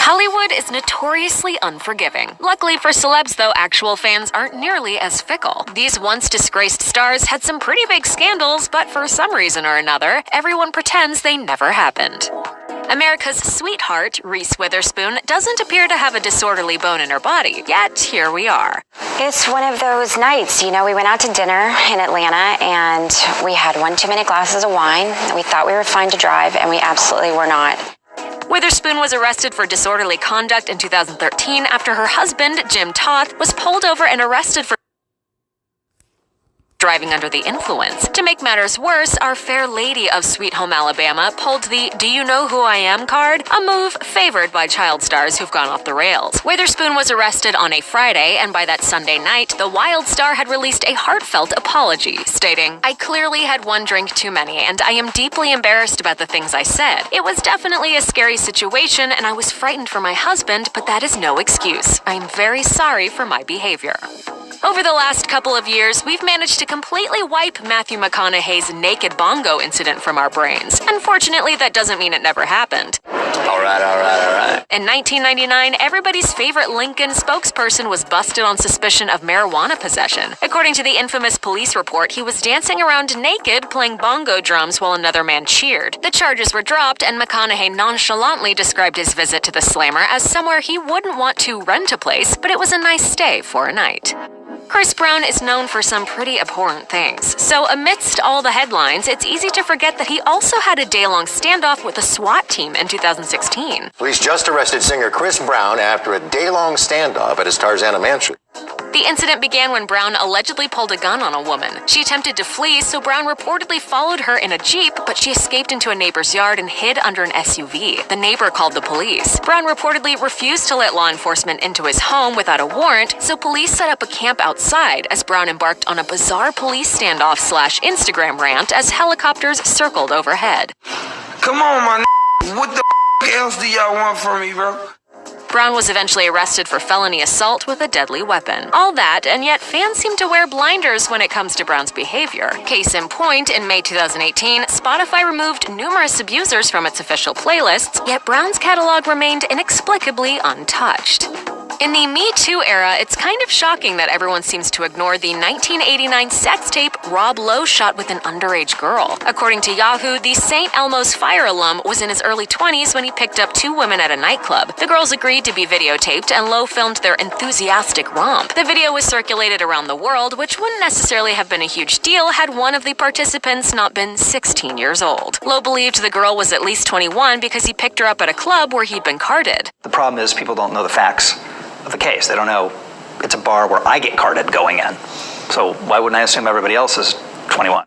Hollywood is notoriously unforgiving. Luckily for celebs, though, actual fans aren't nearly as fickle. These once disgraced stars had some pretty big scandals, but for some reason or another, everyone pretends they never happened. America's sweetheart, Reese Witherspoon, doesn't appear to have a disorderly bone in her body, yet here we are. It's one of those nights, we went out to dinner in Atlanta and we had one too many glasses of wine. We thought we were fine to drive and we absolutely were not. Witherspoon was arrested for disorderly conduct in 2013 after her husband, Jim Toth, was pulled over and arrested for driving under the influence. To make matters worse, our Fair Lady of Sweet Home Alabama pulled the "Do you know who I am" card, a move favored by child stars who've gone off the rails. Witherspoon was arrested on a Friday, and by that Sunday night, the Wild star had released a heartfelt apology, stating, "I clearly had one drink too many, and I am deeply embarrassed about the things I said. It was definitely a scary situation, and I was frightened for my husband, but that is no excuse. I am very sorry for my behavior." Over the last couple of years, we've managed to completely wipe Matthew McConaughey's naked bongo incident from our brains. Unfortunately, that doesn't mean it never happened. All right. In 1999, everybody's favorite Lincoln spokesperson was busted on suspicion of marijuana possession. According to the infamous police report, he was dancing around naked, playing bongo drums while another man cheered. The charges were dropped, and McConaughey nonchalantly described his visit to the Slammer as somewhere he wouldn't want to rent a place, but it was a nice stay for a night. Chris Brown is known for some pretty abhorrent things, so amidst all the headlines, it's easy to forget that he also had a day-long standoff with a SWAT team in 2016. Police just arrested singer Chris Brown after a day-long standoff at his Tarzana mansion. The incident began when Brown allegedly pulled a gun on a woman. She attempted to flee, so Brown reportedly followed her in a Jeep, but she escaped into a neighbor's yard and hid under an SUV. The neighbor called the police. Brown reportedly refused to let law enforcement into his home without a warrant, so police set up a camp outside as Brown embarked on a bizarre police standoff/Instagram rant as helicopters circled overhead. Come on, my what the else do y'all want from me, bro? Brown was eventually arrested for felony assault with a deadly weapon. All that, and yet fans seem to wear blinders when it comes to Brown's behavior. Case in point, in May 2018, Spotify removed numerous abusers from its official playlists, yet Brown's catalog remained inexplicably untouched. In the Me Too era, it's kind of shocking that everyone seems to ignore the 1989 sex tape Rob Lowe shot with an underage girl. According to Yahoo, the St. Elmo's Fire alum was in his early 20s when he picked up two women at a nightclub. The girls agreed to be videotaped, and Lowe filmed their enthusiastic romp. The video was circulated around the world, which wouldn't necessarily have been a huge deal had one of the participants not been 16 years old. Lowe believed the girl was at least 21 because he picked her up at a club where he'd been carded. The problem is people don't know the facts of the case. They don't know it's a bar where I get carded going in. So why wouldn't I assume everybody else is 21?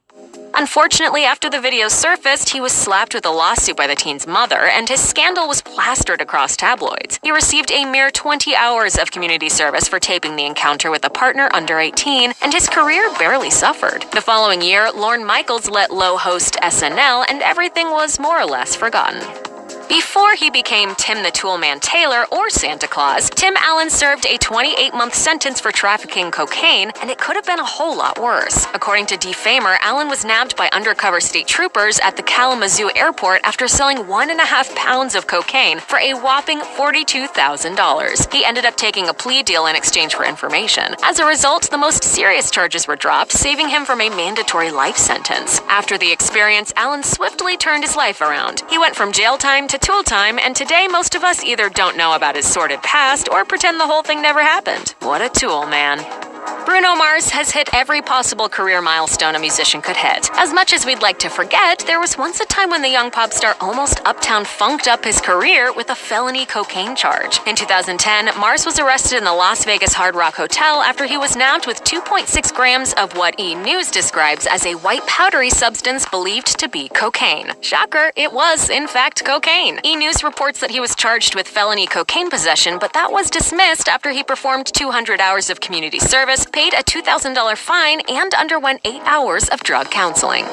Unfortunately, after the video surfaced, he was slapped with a lawsuit by the teen's mother, and his scandal was plastered across tabloids. He received a mere 20 hours of community service for taping the encounter with a partner under 18, and his career barely suffered. The following year, Lorne Michaels let Lowe host SNL, and everything was more or less forgotten. Before he became Tim the Toolman Taylor or Santa Claus, Tim Allen served a 28-month sentence for trafficking cocaine, and it could have been a whole lot worse. According to Defamer, Allen was nabbed by undercover state troopers at the Kalamazoo airport after selling 1.5 pounds of cocaine for a whopping $42,000. He ended up taking a plea deal in exchange for information. As a result, the most serious charges were dropped, saving him from a mandatory life sentence. After the experience, Allen swiftly turned his life around. He went from jail time to tool time, and today most of us either don't know about his sordid past or pretend the whole thing never happened. What a tool, man. Bruno Mars has hit every possible career milestone a musician could hit. As much as we'd like to forget, there was once a time when the young pop star almost uptown funked up his career with a felony cocaine charge. In 2010, Mars was arrested in the Las Vegas Hard Rock Hotel after he was nabbed with 2.6 grams of what E! News describes as a white powdery substance believed to be cocaine. Shocker, it was, in fact, cocaine. E! News reports that he was charged with felony cocaine possession, but that was dismissed after he performed 200 hours of community service, paid a $2,000 fine, and underwent 8 hours of drug counseling.